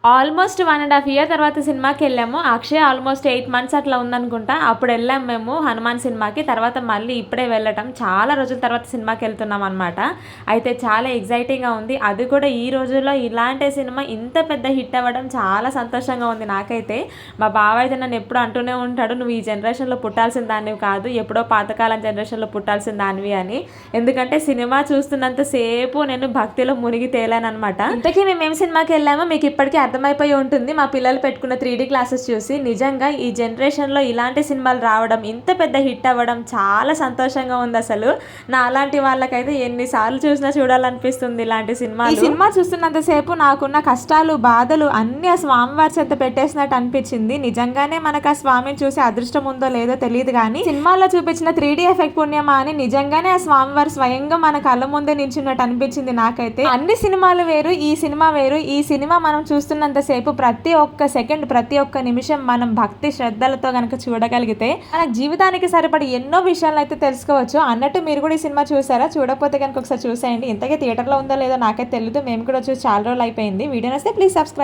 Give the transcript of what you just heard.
Almost 1.5 year తర్వాత సినిమాకెళ్ళాము. Akshay almost 8 months అట్లా ఉందనుకుంటా. అప్పుడు వెళ్ళాం మేము హనుమాన్ సినిమాకి. తర్వాత మళ్ళీ ఇప్పుడే వెళ్ళటం. చాలా రోజుల తర్వాత సినిమాకెళ్తున్నామనమాట. అయితే చాలా ఎక్సైటింగ్‌గా ఉంది. అది కూడా ఈ రోజుల్లో ఇలాంటి సినిమా ఇంత పెద్ద హిట్ అవ్వడం చాలా సంతోషంగా ఉంది నాకైతే. మా బావ అయితే నన్ను ఎప్పుడు అంటూనే ఉంటాడు, "నువ్వు ఈ జనరేషన్‌లో పుట్టాల్సిన దానివి కాదు. ఎప్పుడో పాతకాలం జనరేషన్‌లో పుట్టాల్సిన దానివి" అని. ఎందుకంటే సినిమా చూస్తున్నంత సేపు నేను భక్తిలో మునిగి తేలాననమాట. ఇంతకీ మేమేం సినిమాకెళ్ళామో మీకు ఇప్పటికీ అర్థమైపోయి ఉంటుంది మా పిల్లలు పెట్టుకున్న 3D క్లాసెస్ చూసి. నిజంగా ఈ జనరేషన్లో ఇలాంటి సినిమాలు రావడం, ఇంత పెద్ద హిట్ అవ్వడం చాలా సంతోషంగా ఉంది అసలు. నా అలాంటి వాళ్ళకైతే ఎన్నిసార్లు చూసినా చూడాలనిపిస్తుంది ఇలాంటి సినిమా. ఈ సినిమా చూస్తున్నంతసేపు నాకున్న కష్టాలు, బాధలు అన్నీ ఆ స్వామివారి చేత పెట్టేసినట్టు అనిపించింది. నిజంగానే మనకు ఆ స్వామిని చూసి అదృష్టం ఉందో లేదో తెలియదు కానీ సినిమాలో చూపించిన 3D ఎఫెక్ట్ పుణ్యమా అని నిజంగానే ఆ స్వామివారు స్వయంగా మన కళ్ళ ముందే నించున్నట్టు అనిపించింది నాకైతే. అన్ని సినిమాలు వేరు, ఈ సినిమా వేరు. ఈ సినిమా మనం చూస్తున్నంతసేపు ప్రతి ఒక్క సెకండ్, ప్రతి ఒక్క నిమిషం మనం భక్తి శ్రద్ధలతో కనుక చూడగలిగితే మన జీవితానికి సరిపడి ఎన్నో విషయాలు అయితే తెలుసుకోవచ్చు. అన్నట్టు మీరు కూడా ఈ సినిమా చూసారా? చూడకపోతే కనుక ఒకసారి చూసేయండి. ఇంతకీ థియేటర్లో ఉందో లేదో నాకైతే తెలియదు. మేము కూడా చూసి చాలా రోజులు అయిపోయింది. వీడియో నచ్చితే ప్లీజ్ సబ్స్క్రైబ్.